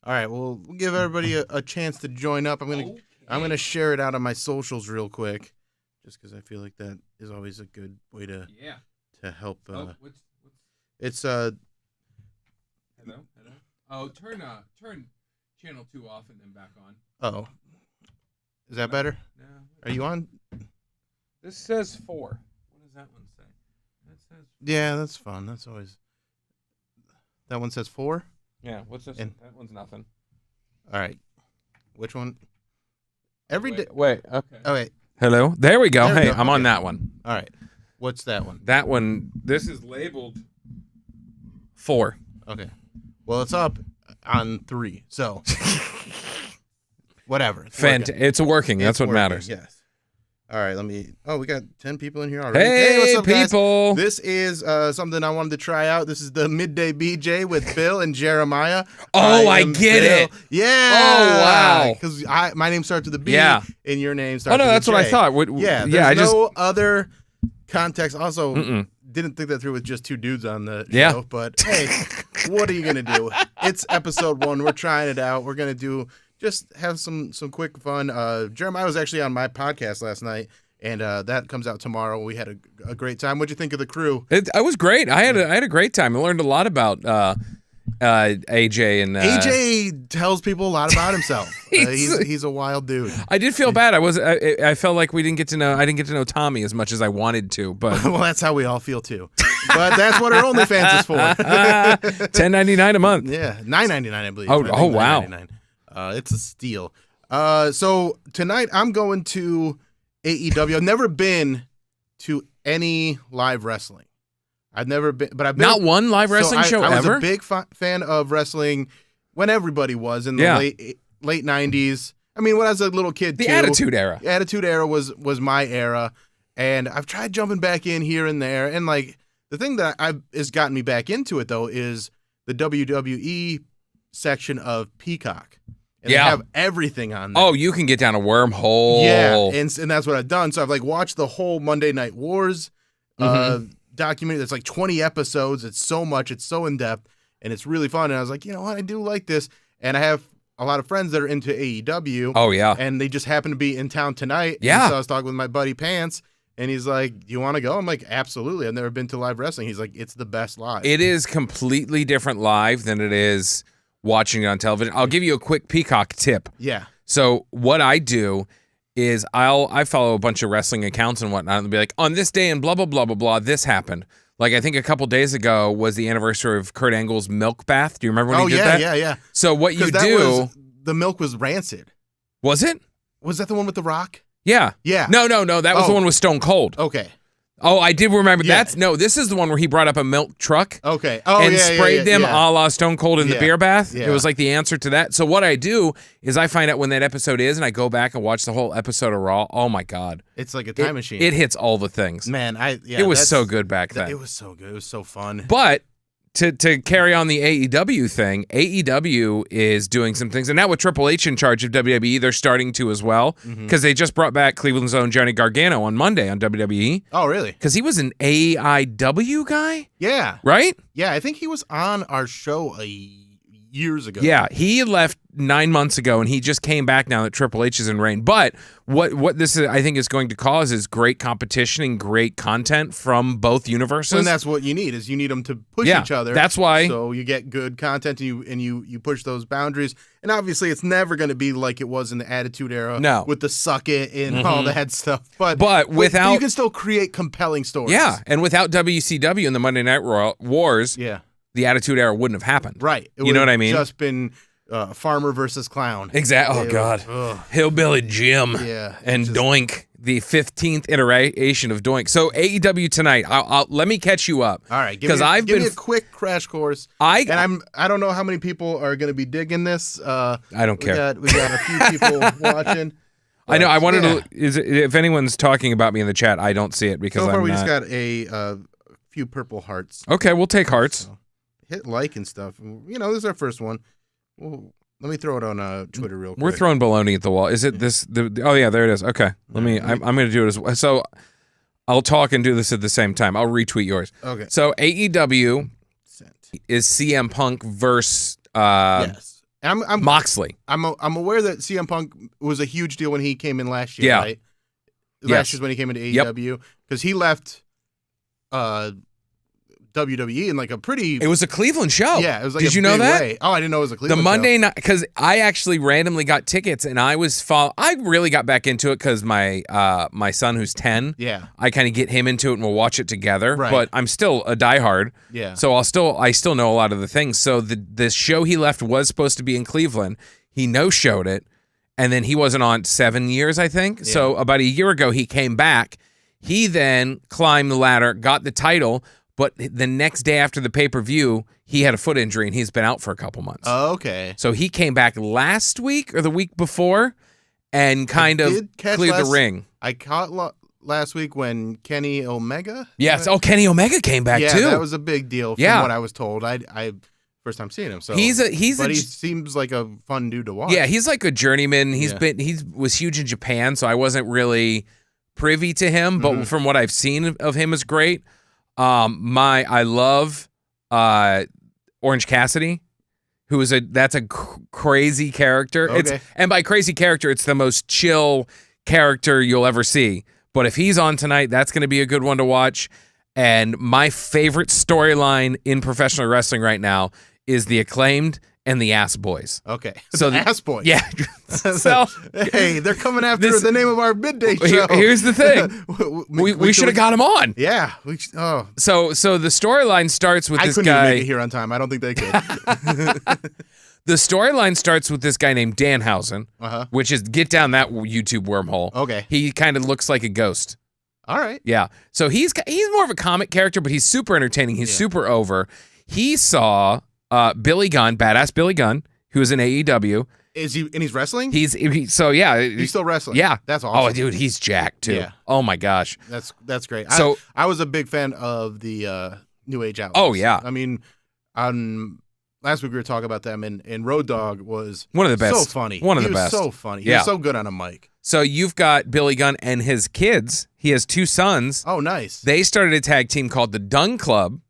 All right, well, we'll give everybody a chance to join up. I'm gonna share it out on my socials real quick, just because I feel like that is always a good way to help. What's... It's Hello. Oh, turn channel 2 off and then back on. Oh, is that better? No. Are you on? This says 4. What does that one say? That says. Yeah, that's fun. That's always. That one says 4. Yeah. What's this? And... That one's nothing. All right. Which one? Every day. Wait. Okay. Oh wait. Hello. There we go. There we Hey, go. I'm on Okay. that one. All right. What's that one? That one. This is labeled 4. Okay. Well, it's up on 3, so whatever. It's working. That's what working, matters. Yes. All right. Let me. Oh, we got 10 people in here already. Hey, what's up, people! Guys? This is something I wanted to try out. This is the Midday BJ with Bill and Jeremiah. Oh, I get it. Yeah. Oh, wow. Because my name starts with a B. Yeah. And your name starts. Oh no, with that's a what I J. thought. Yeah. There's no other context. Also, didn't think that through with just 2 dudes on the show. Yeah. But hey, what are you gonna do? It's episode 1. We're trying it out. We're gonna just have some quick fun. Jeremiah was actually on my podcast last night. And that comes out tomorrow. We had a great time. What'd you think of the crew? It was great. I had a great time. I learned a lot about AJ and AJ tells people a lot about himself. He's a wild dude. I did feel bad. I felt like I didn't get to know Tommy as much as I wanted to. But well, that's how we all feel too. But that's what our OnlyFans is for. $10.99 a month. Yeah, $9.99 I believe. Oh wow. It's a steal. So tonight I'm going to AEW. I've never been to any live wrestling. I've never been, but I've been not one live wrestling show ever. I was ever? a big fan of wrestling when everybody was in the late 90s. I mean, when I was a little kid, the too. Attitude Era. The Attitude Era was my era, and I've tried jumping back in here and there. And like the thing that has gotten me back into it though is the WWE section of Peacock. And they have everything on there. Oh, you can get down a wormhole. Yeah, and that's what I've done. So I've like watched the whole Monday Night Wars documentary. There's like 20 episodes. It's so much. It's so in depth, and it's really fun. And I was like, you know what? I do like this. And I have a lot of friends that are into AEW. Oh yeah. And they just happen to be in town tonight. Yeah. And so I was talking with my buddy Pants, and he's like, "Do you want to go?" I'm like, "Absolutely. I've never been to live wrestling." He's like, "It's the best live." It is completely different live than it is watching it on television. I'll give you a quick Peacock tip. Yeah. So what I do is I follow a bunch of wrestling accounts and whatnot and be like, on this day and blah, blah, blah, blah, blah, this happened. Like I think a couple days ago was the anniversary of Kurt Angle's milk bath. Do you remember when he did that? Yeah. So what you do... the milk was rancid. Was it? Was that the one with The Rock? Yeah. Yeah. No. That was the one with Stone Cold. Okay. Oh, I did remember. Yeah. This is the one where he brought up a milk truck. Okay. Oh, and sprayed them a la Stone Cold in the beer bath. Yeah. It was like the answer to that. So what I do is I find out when that episode is, and I go back and watch the whole episode of Raw. Oh my God. It's like a time machine. It hits all the things. Man, it was so good back then. It was so good. It was so fun. But to carry on the AEW thing, AEW is doing some things. And now with Triple H in charge of WWE, they're starting to as well. Because they just brought back Cleveland's own Johnny Gargano on Monday on WWE. Oh, really? Because he was an AEW guy? Yeah. Right? Yeah, I think he was on our show years ago. Yeah, he left 9 months ago, and he just came back now that Triple H is in reign. But what this is, I think is going to cause is great competition and great content from both universes. And that's what you need, is you need them to push each other. That's why. So you get good content, and you push those boundaries. And obviously, it's never going to be like it was in the Attitude Era. No. With the suck it and all that stuff. But without, you can still create compelling stories. Yeah, and without WCW and the Monday Night Wars, the Attitude Era wouldn't have happened. Right. You know what I mean? Just been farmer versus clown. Exactly. Oh, God. Hillbilly Jim. Yeah. And Doink, the 15th iteration of Doink. So AEW tonight, let me catch you up. All right. Give me a quick crash course. I don't know how many people are going to be digging this. I don't care. We got a few people watching. I know. I wanted to. If anyone's talking about me in the chat, I don't see it because so far I'm we not. just got a few purple hearts. Okay, we'll take hearts. So hit like and stuff. You know, this is our first one. Well, let me throw it on Twitter real quick. We're throwing baloney at the wall. Is it this? Oh yeah, there it is. Okay, let me. I'm going to do it as well. So I'll talk and do this at the same time. I'll retweet yours. Okay. So AEW is CM Punk versus Moxley. I'm aware that CM Punk was a huge deal when he came in last year, right? Last year's when he came into AEW, because he left WWE in like a pretty... It was a Cleveland show. Yeah, it was like Did you know that? Way. Oh, I didn't know it was a Cleveland show. The Monday night, because I actually randomly got tickets, and I really got back into it because my son, who's 10, I kind of get him into it, and we'll watch it together. Right. But I'm still a diehard. Yeah. So I still know a lot of the things. So the show he left was supposed to be in Cleveland. He no-showed it, and then he wasn't on 7 years, I think. Yeah. So about a year ago, he came back. He then climbed the ladder, got the title. But the next day after the pay-per-view, he had a foot injury, and he's been out for a couple months. Oh, okay. So he came back last week or the week before and kind of cleared the ring. I caught last week when Kenny Omega? Yes. Oh, Kenny Omega came back, too. Yeah, that was a big deal from what I was told. I first time seeing him. So he seems like a fun dude to watch. Yeah, he's like a journeyman. He was huge in Japan, so I wasn't really privy to him. But from what I've seen of him is great. I love Orange Cassidy, that's a crazy character. Okay. And by crazy character, it's the most chill character you'll ever see. But if he's on tonight, that's going to be a good one to watch. And my favorite storyline in professional wrestling right now is the Acclaimed and the Ass Boys. Okay. So the Ass Boys. Yeah. So hey, they're coming after the name of our Midday show. Here's the thing. we should have got him on. Yeah. So the storyline starts with this guy. I couldn't even make it here on time. I don't think they could. The storyline starts with this guy named Danhausen, which is get down that YouTube wormhole. Okay. He kind of looks like a ghost. All right. Yeah. So he's more of a comic character, but he's super entertaining. He's super over. He saw Billy Gunn, badass Billy Gunn, who is in AEW. Is he? And he's wrestling? He's still wrestling. Yeah, that's awesome. Oh, dude, he's jacked too. Yeah. Oh my gosh, that's great. So I was a big fan of the New Age Outlaws. Oh yeah. I mean, last week we were talking about them, and Road Dogg was one of the best. So funny. One of the best. So funny. He was so good on a mic. So you've got Billy Gunn and his kids. He has 2 sons. Oh, nice. They started a tag team called the Gun Club.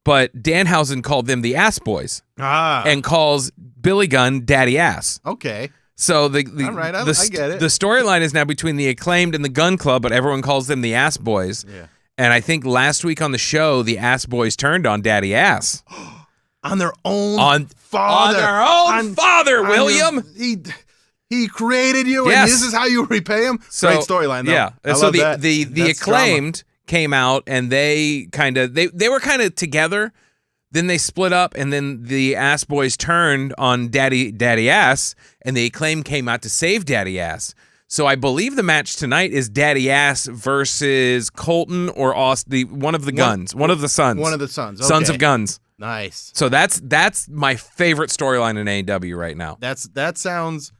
But Danhausen called them the Ass Boys. And calls Billy Gunn Daddy Ass. Okay. So all right, I get it. The storyline is now between the Acclaimed and the Gun Club, but everyone calls them the Ass Boys. Yeah. And I think last week on the show, the Ass Boys turned on Daddy Ass. On their own father. On their own father, William. He created you, and this is how you repay him? So, great storyline, though. Yeah. I so love that. the Acclaimed came out, and they were kind of together. Then they split up, and then the Ass Boys turned on Daddy Ass, and the Acclaim came out to save Daddy Ass. So I believe the match tonight is Daddy Ass versus Colton or Austin, one of the sons. One of the sons. Okay. Sons of Guns. Nice. So that's my favorite storyline in AEW right now. That sounds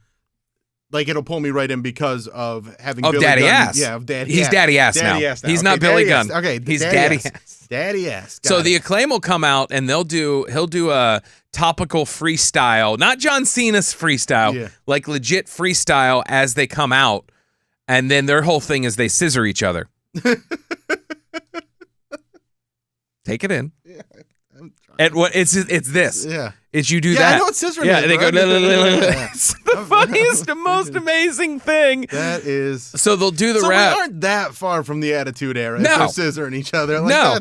like it'll pull me right in because of having Billy Daddy Gunn. Ass. Yeah, of Daddy He's Ass. Daddy Ass Daddy now. Ass now. He's okay, not Billy Gunn. Okay, he's Daddy Ass. Daddy Ass. So the Acclaim will come out and he'll do a topical freestyle, not John Cena's freestyle, like legit freestyle as they come out, and then their whole thing is they scissor each other. Take it in. Yeah, and what it's this. Yeah. It's you do that. I know it's scissoring. Yeah, they go. It's the funniest, the most amazing thing. That is. So they'll do the so rap. We aren't that far from the Attitude Era. No, they're scissoring each other. Like, no,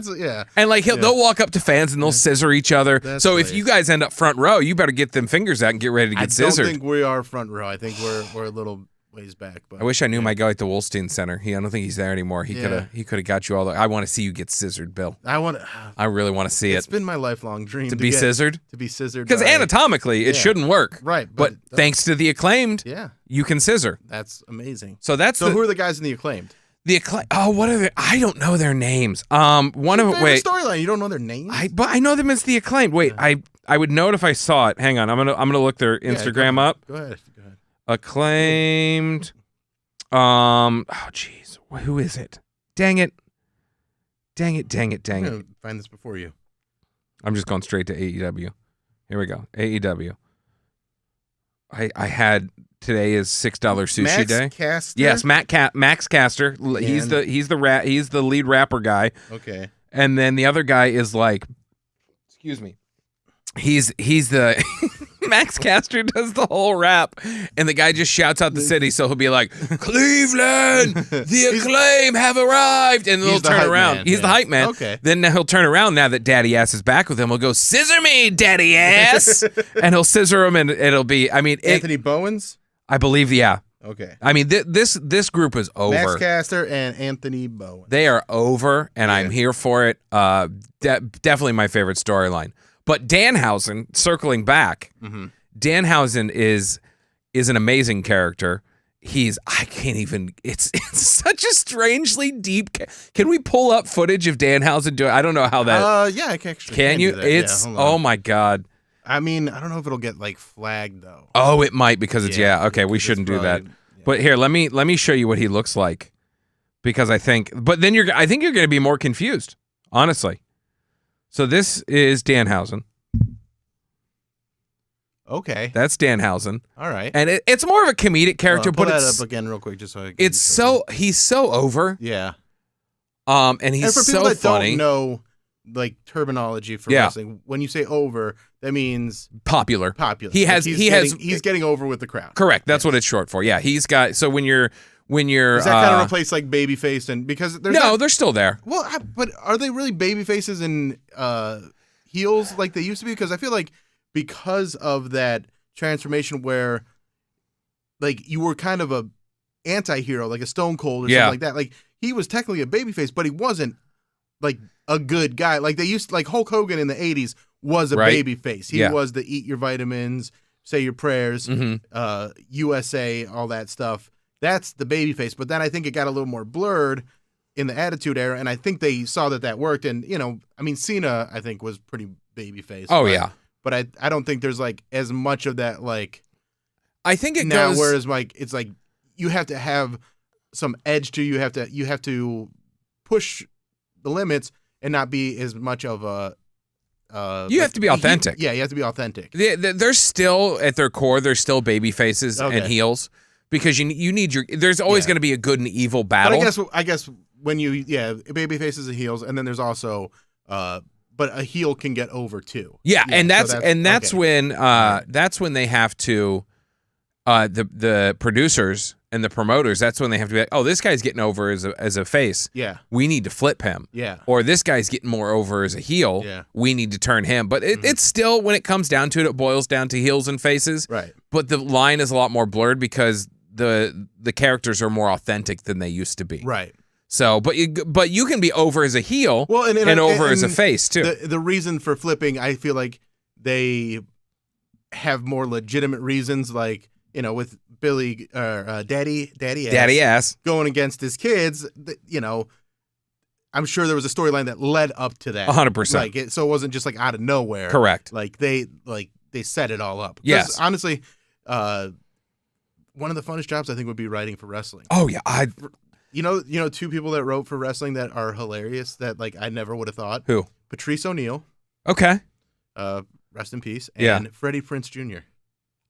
and like they'll walk up to fans and they'll scissor each other. That's so if you guys end up front row, you better get them fingers out and get ready to get scissored. I don't think we are front row. I think we're a little ways back. But I wish I knew my guy at the Wolstein Center. I don't think he's there anymore. He could have got you all. I want to see you get scissored, Bill. I really want to see it. It's been my lifelong dream to be scissored. To be scissored because anatomically it shouldn't work. Right, but thanks to the Acclaimed, you can scissor. That's amazing. So who are the guys in the Acclaimed? The Acclaimed. Oh, what are they? I don't know their names. One of storyline. You don't know their names? But I know them as the Acclaimed. Wait, I would know it if I saw it. Hang on, I'm gonna look their Instagram up. Go ahead. Acclaimed. Oh jeez, who is it? Dang it! I'm gonna find this before you. I'm just going straight to AEW. Here we go. AEW. I had today is $6 sushi Max day. Caster? Yes, Max Caster. He's the lead rapper guy. Okay. And then the other guy is like, excuse me, He's the Max Caster does the whole rap, and the guy just shouts out the city, so he'll be like, Cleveland, the Acclaim have arrived, and then he'll turn around. He's the hype man. Okay. Then he'll turn around now that Daddy Ass is back with him. He'll go, scissor me, Daddy Ass, and he'll scissor him, and it'll be, I mean, Anthony Bowens? I believe, yeah. Okay. I mean, this group is over. Max Caster and Anthony Bowen. They are over, and I'm here for it. Definitely my favorite storyline. But Danhausen, circling back, Danhausen is an amazing character. I can't even, it's such a strangely deep, can we pull up footage of Danhausen doing, I don't know how that. Yeah, I can actually. Can you? Do that. It's, oh my God. I mean, I don't know if it'll get like flagged though. Oh, it might because it's, okay, we shouldn't do that. But here, let me show you what he looks like. Because I think you're going to be more confused, honestly. So this is Danhausen. Okay. That's Danhausen. All right. And it's more of a comedic character, pull but that it's up again real quick just so I can he's so over. Yeah. And he's for people so that funny. Don't know like terminology for wrestling. When you say over, that means popular. He's getting over with the crowd. Correct. That's what it's short for. Yeah, he's got. So when you're does that kind of replace like babyface and because they're still there. Well, but are they really baby faces and heels like they used to be? Because I feel like because of that transformation where like you were kind of a anti-hero, like a Stone Cold or something like that. Like he was technically a babyface, but he wasn't like a good guy. Like they used like Hulk Hogan in the 80s was a babyface. He was the eat your vitamins, say your prayers, USA, all that stuff. That's the babyface. But then I think it got a little more blurred in the Attitude Era, and I think they saw that worked. And, you know, I mean, Cena, I think, was pretty babyface. Oh, yeah. But I don't think there's, like, as much of that, like... I think it now, goes... whereas, like, it's like you have to have some edge to you. You have to push the limits and not be as much of a... you have to be authentic. You have to be authentic. They're still, at their core, they're still baby faces and heels. Because you need there's always going to be a good and evil battle. But I guess when baby faces and heels, and then there's also, but a heel can get over too. Yeah, and that's when they have to, the producers and the promoters. That's when they have to be like, oh, this guy's getting over as a face. Yeah, we need to flip him. Yeah, or this guy's getting more over as a heel. Yeah, we need to turn him. But it's still, when it comes down to it, it boils down to heels and faces. Right. But the line is a lot more blurred because the characters are more authentic than they used to be. Right. So, but you can be over as a heel and over as a face too. The reason for flipping, I feel like they have more legitimate reasons, like, you know, with Billy Daddy Ass going against his kids. You know, I'm sure there was a storyline that led up to that. 100%. Like so it wasn't just like out of nowhere. Correct. Like they set it all up. Yes. Honestly, one of the funnest jobs I think would be writing for wrestling. Oh yeah, you know two people that wrote for wrestling that are hilarious that like I never would have thought. Who? Patrice O'Neal. Okay. Rest in peace. And Freddie Prinze Jr.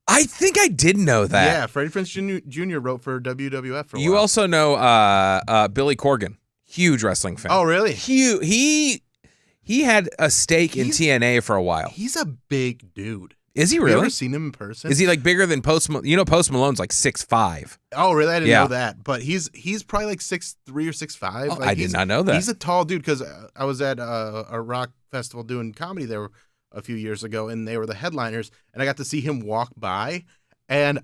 I think I did know that. Yeah, Freddie Prinze Jr. wrote for WWF for a while. You also know Billy Corgan, huge wrestling fan. Oh really? Huge. He had a stake in TNA for a while. He's a big dude. Is he really? You ever seen him in person? Is he like bigger than Post Malone? You know, Post Malone's like 6'5". Oh, really? I didn't know that. But he's probably like 6'3" or 6'5". Oh, Like, I did not know that. He's a tall dude because I was at a rock festival doing comedy there a few years ago, and they were the headliners, and I got to see him walk by, and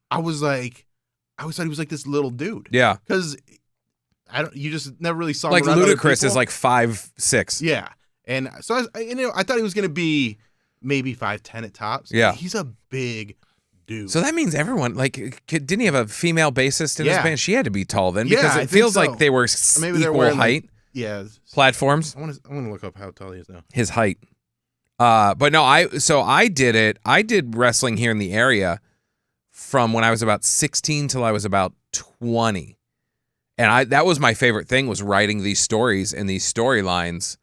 I always thought he was like this little dude. Yeah. Because you just never really saw him like around Ludacris is like 5'6". Yeah. And so I thought he was going to be maybe 5'10" at tops. Yeah. He's a big dude. So that means everyone, like, didn't he have a female bassist in his band? She had to be tall then because it feels like they were equal height. Platforms. I want to look up how tall he is now. His height. But no, I did it. I did wrestling here in the area from when I was about 16 till I was about 20. And that was my favorite thing, was writing these stories and these storylines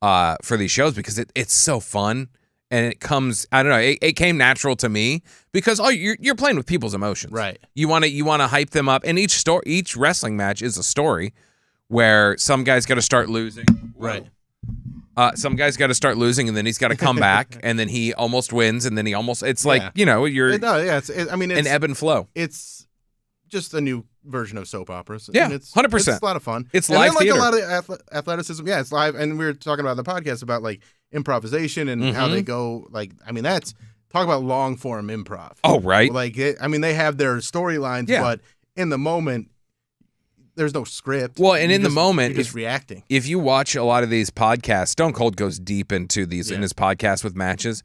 for these shows because it's so fun. And it comes, I don't know, it came natural to me because you're playing with people's emotions. Right. You want to hype them up, and each wrestling match is a story where some guy's got to start losing. Right. Some guy's got to start losing, and then he's got to come back, and then he almost wins, and then he almost. It's like you're. It's an ebb and flow. It's just a new version of soap operas. Yeah, 100%. It's a lot of fun. It's live theater. A lot of athleticism. Yeah, it's live, and we were talking about the podcast about like improvisation and how they go. Like, that's talk about long form improv. Oh, right. Like, they have their storylines, but in the moment. There's no script. Well, and in the moment, you're just reacting. If you watch a lot of these podcasts, Stone Cold goes deep into these in his podcast with matches.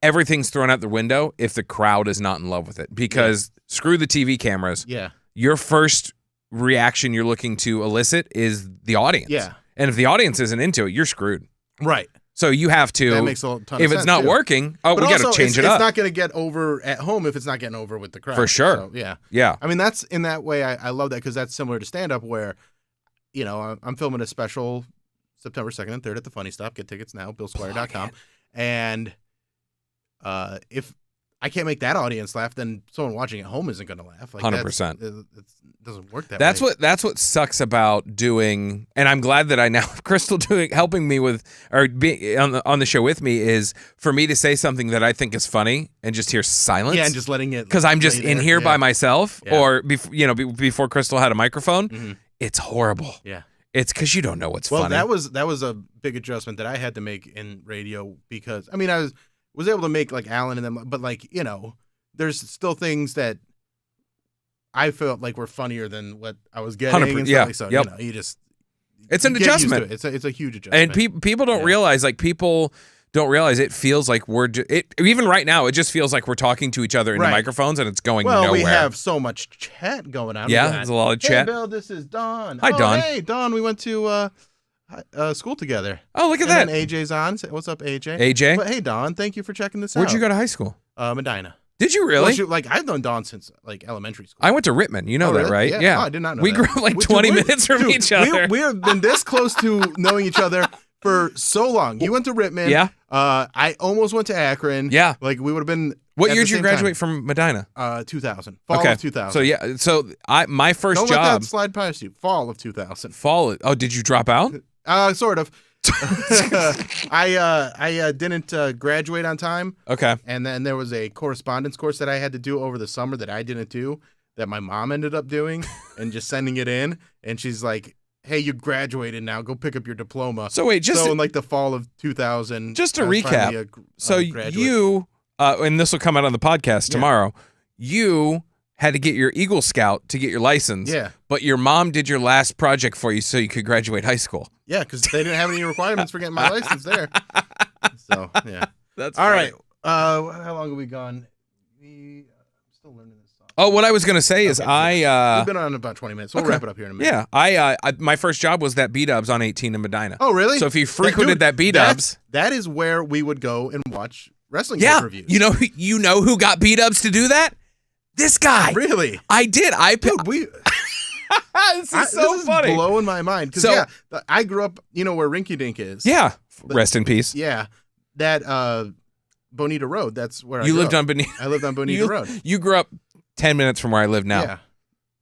Everything's thrown out the window if the crowd is not in love with it. Because screw the TV cameras. Yeah. Your first reaction you're looking to elicit is the audience. Yeah. And if the audience isn't into it, you're screwed. Right. So you have to. That makes a ton of sense. If it's not working, we got to change it up. It's not going to get over at home if it's not getting over with the crowd. For sure. So, yeah. Yeah. That's in that way. I love that because that's similar to stand up where, I'm filming a special September 2nd and 3rd at the Funny Stop. Get tickets now, BillSquire.com. And if I can't make that audience laugh, then someone watching at home isn't going to laugh. Like 100%. It doesn't work that way. That's what sucks about doing, and I'm glad that I now have Crystal helping me with or being on the show with me is for me to say something that I think is funny and just hear silence. Yeah, and just letting it because I'm just in here by myself, or before Crystal had a microphone. Mm-hmm. It's horrible. Yeah. It's because you don't know what's funny. Well, that was a big adjustment that I had to make in radio because I was able to make like Alan and them, but like, there's still things that I felt like were funnier than what I was getting. 100%, yeah. So, you just it's an adjustment. It's a huge adjustment. And people don't realize, it feels like we're even right now, it just feels like we're talking to each other into microphones and it's going nowhere. Well, we have so much chat going on. Yeah, there's a lot of chat. Hey, Bill, this is Dawn. Hi, Dawn. Hey, Dawn, we went to school together. Oh, look at that. And AJ's on. What's up, AJ? AJ? But hey, Dawn, thank you for checking this out. Where'd you go to high school? Medina. Did you really? Well, I've known Dawn since elementary school. I went to Rittman. You know that, really? right? Yeah. Oh, I did not know we that. grew up 20 minutes from each other. We have been this close to knowing each other for so long. You went to Rittman. Yeah. I almost went to Akron. Yeah. Like we would have been. What year did you graduate from Medina? 2000. Fall of 2000. So yeah. So my first Don't job. Let that slide past you. Fall of 2000. Oh, did you drop out? Sort of. I didn't graduate on time. Okay. And then there was a correspondence course that I had to do over the summer that I didn't do that my mom ended up doing and just sending it in. And she's like, hey, you graduated now. Go pick up your diploma. So wait, in like the fall of 2000. Just to recap. You, and this will come out on the podcast tomorrow, you had to get your Eagle Scout to get your license. Yeah. But your mom did your last project for you so you could graduate high school. Yeah, because they didn't have any requirements for getting my license there. So, yeah. That's all funny. right. How long have we gone? I'm still learning this song. Oh, what I was going to say is we've been on about 20 minutes. We'll wrap it up here in a minute. Yeah. My first job was that B-Dubs on 18 in Medina. Oh, really? So if you frequented that B-Dubs. That is where we would go and watch wrestling pay-per-views. You know who got B-Dubs to do that? This guy. Really? I did. This is so funny. This is blowing my mind. Because, I grew up, where Rinky Dink is. Yeah. Rest in peace. Yeah. That Bonita Road, that's where I lived on Bonita. I lived on Bonita Road. You grew up 10 minutes from where I live now. Yeah.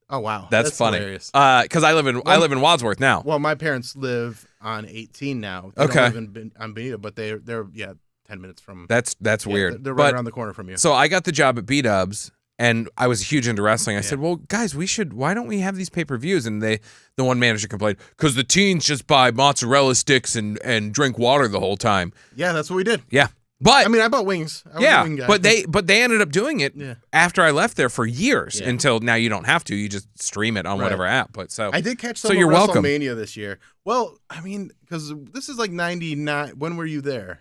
Oh, wow. That's funny. Hilarious. Because I live in Wadsworth now. Well, my parents live on 18 now. They don't live on Bonita, but they're 10 minutes from. That's weird. They're right around the corner from you. So I got the job at B-Dubs. And I was huge into wrestling. I said, well, guys, why don't we have these pay-per-views? And the one manager complained, because the teens just buy mozzarella sticks and drink water the whole time. Yeah, that's what we did. Yeah. But I bought wings. I was a wing guy. but they ended up doing it after I left there for years until now you don't have to. You just stream it on whatever app. But I did catch some of WrestleMania this year. Well, because this is like 99. When were you there?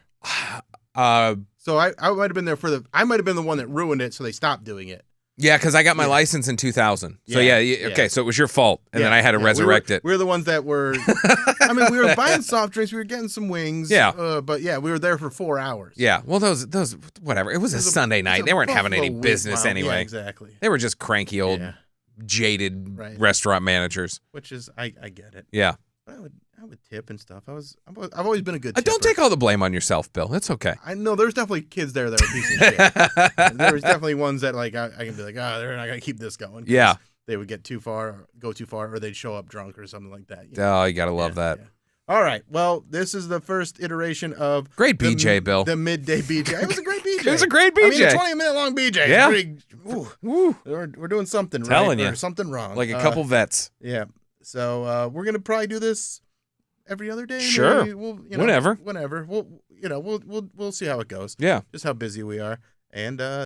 So I might have been there I might have been the one that ruined it, so they stopped doing it. Yeah, because I got my license in 2000. So okay, so it was your fault, and then I had to resurrect it. We were the ones that were. We were buying soft drinks, we were getting some wings. Yeah, but we were there for 4 hours. Yeah, well, those whatever. It was a Sunday night. They weren't having any business anyway. Yeah, exactly. They were just cranky old, jaded restaurant managers. Which is, I get it. Yeah. I would tip and stuff. I've always been a good tipper. Don't take all the blame on yourself, Bill. It's okay. I know there's definitely kids there that are pieces of shit. There's definitely ones that like I can be like, they're not gonna keep this going. Yeah. They would go too far, or they'd show up drunk or something like that. Oh, you gotta love that. Yeah. All right. Well, this is the first iteration of Great BJ, Bill. The Midday BJ. It was a great BJ. It was a great BJ. I mean, a 20-minute long BJ. Yeah. We're doing something Telling right you. or something wrong. Like a couple vets. Yeah. So we're gonna probably do this every other day. Sure. Maybe. Whenever. Whenever. We'll see how it goes. Yeah. Just how busy we are. And